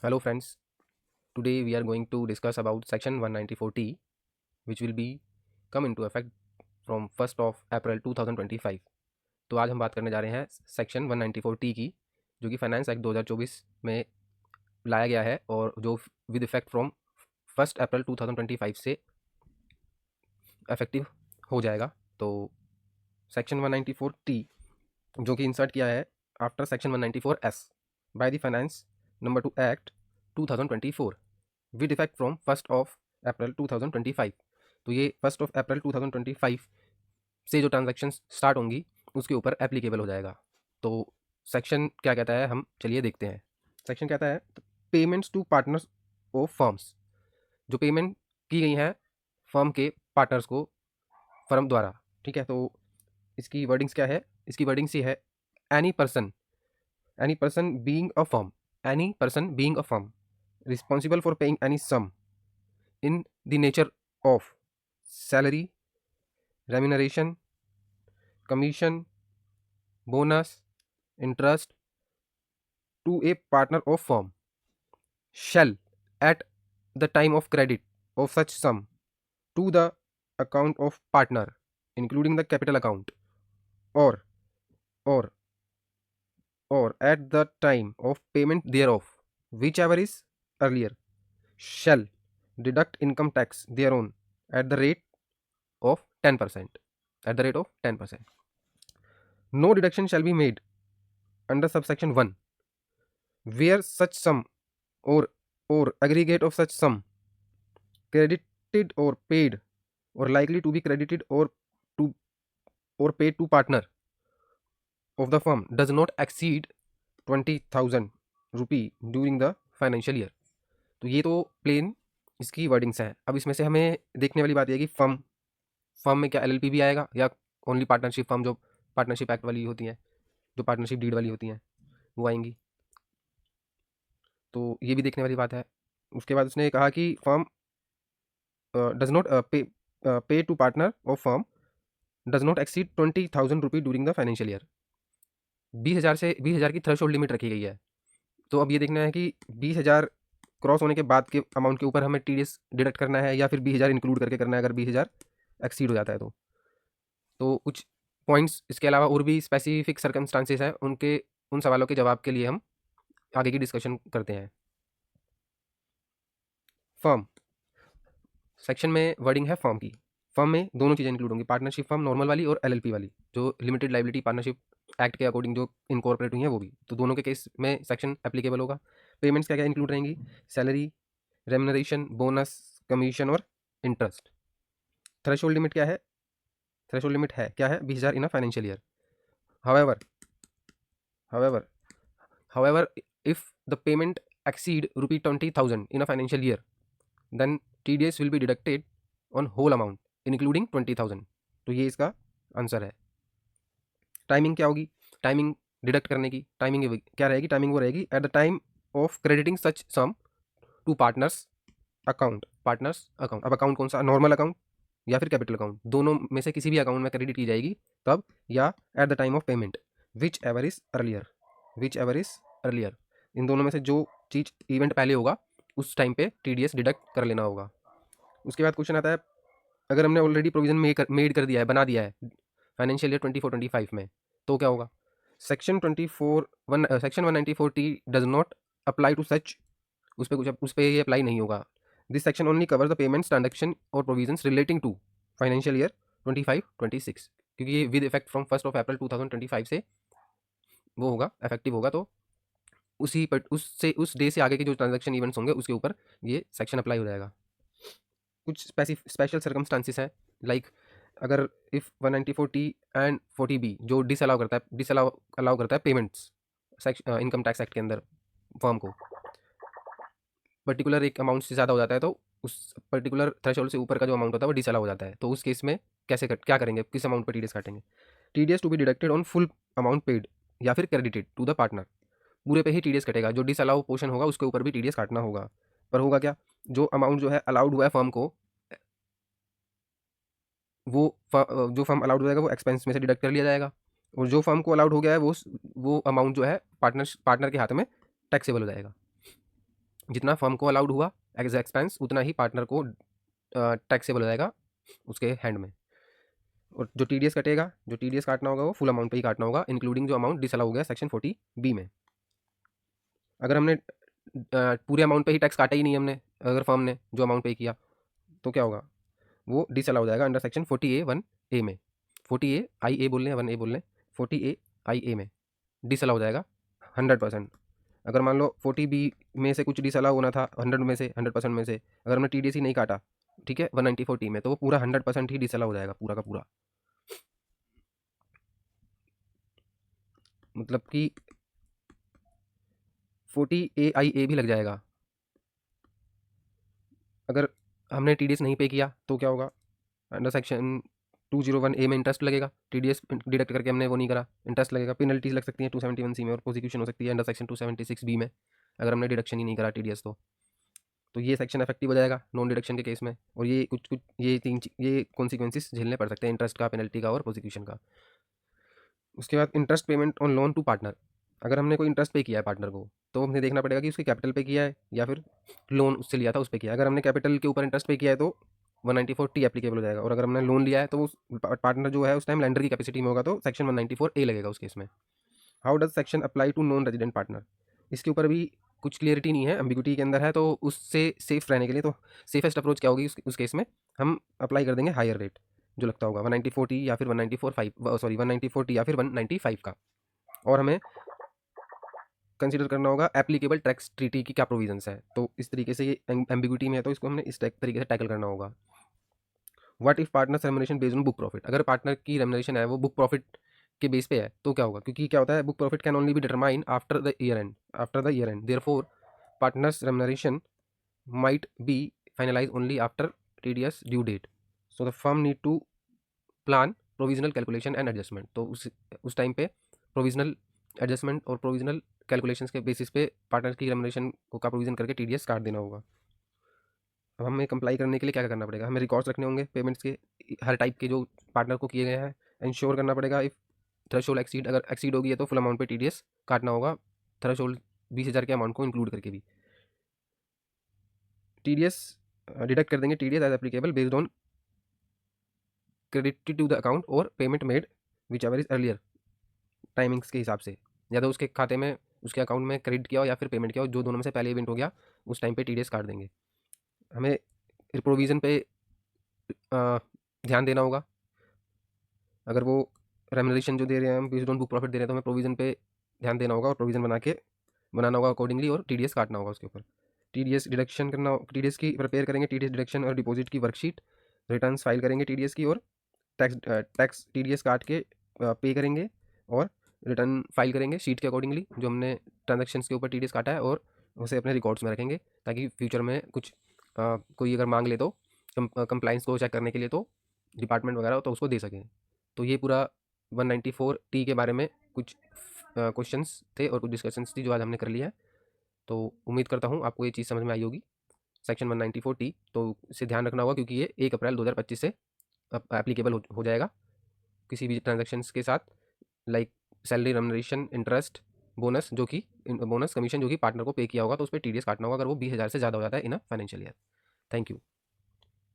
Hello friends, today we are going to discuss about section 194T which will be come into effect from 1st of April 2025। तो आज हम बात करने जा रहे हैं सेक्शन 194T की, जो कि फाइनेंस एक्ट 2024 में लाया गया है और जो विद इफेक्ट फ्रॉम 1st अप्रैल 2025 से इफेक्टिव हो जाएगा। तो सेक्शन 194T जो कि इंसर्ट किया है after section 194S by the finance number 2 act 2024 with effect from 1st of April 2025। तो ये 1st ऑफ अप्रैल 2025 से जो ट्रांजैक्शन स्टार्ट होंगी उसके ऊपर एप्लीकेबल हो जाएगा। तो सेक्शन क्या कहता है, हम चलिए देखते हैं। सेक्शन कहता है payments to partners of firms, जो पेमेंट की गई है फर्म के पार्टनर्स को फर्म द्वारा, ठीक है। तो इसकी वर्डिंग्स क्या है, इसकी वर्डिंग्स ये है any person being a firm, any person being a firm responsible for paying any sum in the nature of salary, remuneration, commission, bonus, interest to a partner of firm shall at the time of credit of such sum to the account of partner including the capital account or or or at the time of payment thereof, whichever is earlier, shall deduct income tax thereon at the rate of 10%. At the rate of 10%. No deduction shall be made under subsection 1 where such sum or aggregate of such sum credited or paid or likely to be credited or paid to partner of the firm does not exceed 20,000 rupee during the financial year। तो ये तो plane इसकी wordings हैं। अब इसमें से हमें देखने वाली बात यह कि फर्म में क्या एलएलपी भी आएगा या ओनली पार्टनरशिप फर्म, जो पार्टनरशिप एक्ट वाली होती हैं, जो पार्टनरशिप डीड वाली होती हैं, वो आएंगी। तो ये भी देखने वाली बात है। उसके बाद उसने कहा कि firm does not pay to partner of firm does not exceed 20,000 rupee during the financial year. 20,000 की थ्रेशोल्ड लिमिट रखी गई है। तो अब ये देखना है कि 20,000 क्रॉस होने के बाद के अमाउंट के ऊपर हमें टीडीएस डिडक्ट करना है या फिर 20,000 इंक्लूड करके करना है अगर 20,000 एक्सीड हो जाता है। तो कुछ पॉइंट्स इसके अलावा और भी स्पेसिफिक सर्कमस्टांसेस हैं, उन सवालों के जवाब के लिए हम आगे की डिस्कशन करते हैं। फर्म सेक्शन में वर्डिंग है फर्म की। फर्म में दोनों चीज़ें इंक्लूड होंगी, पार्टनरशिप फर्म नॉर्मल वाली और एलएलपी वाली, जो लिमिटेड लाइबिलिटी पार्टनरशिप एक्ट के अकॉर्डिंग जो इनकॉर्पोरेट हुई है वो भी। तो दोनों के केस में सेक्शन एप्लीकेबल होगा। पेमेंट्स क्या क्या इंक्लूड रहेंगी, सैलरी, रेम्यूनरेशन, बोनस, कमीशन और इंटरेस्ट। थ्रेशोल्ड लिमिट क्या है, थ्रेशोल्ड लिमिट है क्या है 20,000 in a financial year. However, if the payment exceed rupee 20,000 in a financial year, then TDS will be deducted on whole amount including 20,000। तो ये इसका answer है। टाइमिंग क्या होगी, टाइमिंग डिडक्ट करने की टाइमिंग क्या रहेगी, टाइमिंग वो रहेगी at the time of crediting such sum to partners account. अब अकाउंट कौन सा, नॉर्मल अकाउंट या फिर कैपिटल अकाउंट, दोनों में से किसी भी अकाउंट में क्रेडिट की जाएगी तब, या at the time of payment whichever is earlier. इन दोनों में से जो चीज़ इवेंट पहले होगा उस टाइम पे टीडीएस डिडक्ट कर लेना होगा। उसके बाद क्वेश्चन आता है, अगर हमने ऑलरेडी प्रोविजन मेड कर दिया है, बना दिया है फाइनेंशियल ईयर 24-25 में, तो क्या होगा। Section 194T does not apply to such, उस पर ये अप्लाई नहीं होगा। This section only cover the payments transaction और provisions relating to financial year 25-26, क्योंकि ये with effect from 1st of April 2025 से वो होगा, इफेक्टिव होगा। तो उस डे से आगे के जो ट्रांजैक्शन इवेंट्स होंगे उसके ऊपर ये सेक्शन अप्लाई हो जाएगा। कुछ स्पेशल सर्कमस्टांसिस हैं, लाइक अगर इफ़ 194T एंड 40B जो डिसअलाउ करता है पेमेंट्स इनकम टैक्स एक्ट के अंदर फर्म को, पर्टिकुलर एक अमाउंट से ज़्यादा हो जाता है तो उस पर्टिकुलर थ्रेशोल्ड से ऊपर का जो अमाउंट होता है वो डिसअलाउ हो जाता है। तो उस केस में क्या करेंगे, किस अमाउंट पर टीडीएस काटेंगे। TDS to be deducted on full amount paid या फिर क्रेडिटेड टू द पार्टनर, पूरे पे ही टीडीएस कटेगा। जो डिसअलाउ पोर्शन होगा उसके ऊपर भी टीडीएस काटना होगा। पर होगा क्या, जो अमाउंट जो है अलाउड हुआ है फर्म को, जो फर्म अलाउड हो जाएगा वो एक्सपेंस में से डिडक्ट कर लिया जाएगा, और जो फर्म को अलाउड हो गया है वो अमाउंट जो है पार्टनर के हाथ में टैक्सेबल हो जाएगा। जितना फर्म को अलाउड हुआ एज एक्सपेंस उतना ही पार्टनर को टैक्सेबल हो जाएगा उसके हैंड में। और जो टीडीएस कटेगा, जो टीडीएस काटना होगा वो फुल अमाउंट पे ही काटना होगा, इंक्लूडिंग जो अमाउंट डिसअलाउ हो गया सेक्शन 40B में। अगर हमने पूरे अमाउंट पे ही टैक्स काटा ही नहीं हमने, अगर फर्म ने जो अमाउंट पे किया, तो क्या होगा, वो डिसअलाउ हो जाएगा अंडर सेक्शन 40A(1)(a) में। 40A(i)(a) बोल लें या 1A बोल लें, 40A(i)(a) में डिसअलाउ हो जाएगा 100%। अगर मान लो 40B में से कुछ डिसअलाउ होना था 100 में से, 100% में से अगर हमने टीडीएस ही नहीं काटा, ठीक है, 194T में, तो वो पूरा 100% ही डिसअलाउ हो जाएगा, पूरा का पूरा। मतलब कि 40A(i)(a) भी लग जाएगा। अगर हमने टीडीएस नहीं पे किया तो क्या होगा, अंडर सेक्शन 201A में इंटरेस्ट लगेगा, टीडीएस डिडक्ट करके हमने वो नहीं करा, इंटरेस्ट लगेगा, पेनल्टीज लग सकती हैं 271C में, और प्रोसिक्यूशन हो सकती है अंडर सेक्शन 276B में अगर हमने डिडक्शन ही नहीं करा टीडीएस तो ये सेक्शन इफेक्टिव हो जाएगा नॉन डिडक्शन के केस में। और ये कुछ कुछ ये कॉन्सिक्वेंसेस झेलने पड़ सकते हैं, इंटरेस्ट का, पेनल्टी का और प्रोसिक्यूशन का। उसके बाद interest payment on loan to partner. अगर हमने कोई इंटरेस्ट पे किया है पार्टनर को, तो हमें देखना पड़ेगा कि उसके कैपिटल पे किया है या फिर लोन उससे लिया था उस पर किया है। अगर हमने कैपिटल के ऊपर इंटरेस्ट पे किया है तो 194T एप्लीकेबल हो जाएगा, और अगर हमने लोन लिया है तो उस पार्टनर जो है उस टाइम लैंडर की कैपेसिटी में होगा तो सेक्शन 194A लगेगा उस केस में। How does section apply to non resident partner, इसके ऊपर भी कुछ क्लियरिटी नहीं है, एम्बिग्यूटी के अंदर है, तो उससे सेफ रहने के लिए तो सेफेस्ट अप्रोच क्या होगी उस केस में, हम अप्लाई कर देंगे हायर रेट जो लगता होगा 194T या फिर 194 या फिर 195 का। और हमें कंसीडर करना होगा एप्लीकेबल टैक्स ट्रीटी की क्या प्रोविजंस है, तो इस तरीके से ये एम्बिग्यूटी में है तो इसको हमने इस तरीके से टैकल करना होगा। What if partner remuneration based on book profit, अगर पार्टनर की रेमुनरेशन है वो बुक प्रॉफिट के बेस पे है तो क्या होगा, क्योंकि क्या होता है, book profit can only be determine after the year and therefore partners remuneration might be finalized only after TDS due date. So the firm need to plan provisional calculation and adjustment. तो उस time पे provisional adjustment और provisional calculations के basis पे partner की remuneration को का provision करके टीडीएस काट देना होगा। अब हमें कंप्लाई करने के लिए क्या क्या करना पड़ेगा, हमें रिकॉर्ड्स रखने होंगे पेमेंट्स के हर टाइप के जो पार्टनर को किए गए हैं, इंश्योर करना पड़ेगा इफ थ्रेशोल्ड एक्सीड, अगर एक्सीड होगी है तो फुल अमाउंट पे टीडीएस काटना होगा, थ्रेशोल्ड 20,000 के अमाउंट को इंक्लूड करके भी। टीडीएस डिडक्ट कर देंगे TDS as applicable based on credited to the account और payment made whichever is earlier timings के हिसाब से, या तो उसके खाते में उसके अकाउंट में क्रेडिट किया हो या फिर पेमेंट किया हो, जो दोनों में से पहले इवेंट हो गया उस टाइम पे टीडीएस काट देंगे। हमें प्रोविज़न पे ध्यान देना होगा, अगर वो रेमुनरेशन जो दे रहे हैं हम बेस्ड ऑन बुक प्रॉफिट दे रहे हैं तो हमें प्रोविज़न पे ध्यान देना होगा और प्रोविज़न बनाना होगा अकॉर्डिंगली और टीडीएस काटना होगा उसके ऊपर। टीडीएस डिडक्शन करना, टीडीएस की प्रिपेयर करेंगे, टीडीएस डिडक्शन और डिपॉजिट की वर्कशीट, रिटर्न्स फाइल करेंगे टीडीएस की, और टैक्स टीडीएस काट के पे करेंगे और रिटर्न फाइल करेंगे शीट के अकॉर्डिंगली जो हमने ट्रांजैक्शंस के ऊपर टीडीएस काटा है, और उसे अपने रिकॉर्ड्स में रखेंगे ताकि फ्यूचर में कुछ कोई अगर मांग ले तो कंप्लाइंस को चेक करने के लिए तो डिपार्टमेंट वगैरह हो तो उसको दे सकें। तो ये पूरा 194T के बारे में कुछ क्वेश्चंस थे और कुछ डिस्कशंस थी जो आज हमने कर लिया है। तो उम्मीद करता हूँ आपको ये चीज़ समझ में आई होगी। सेक्शन 194T तो इसे ध्यान रखना होगा क्योंकि ये 1 अप्रैल 2025 से एप्लीकेबल हो जाएगा किसी भी ट्रांजैक्शंस के साथ, like salary, remuneration, interest, bonus commission जो कि पार्टनर को पे किया होगा तो उस पर टीडीएस काटना होगा अगर वो 20,000 से ज़्यादा हो जाता है in a financial year. Thank you.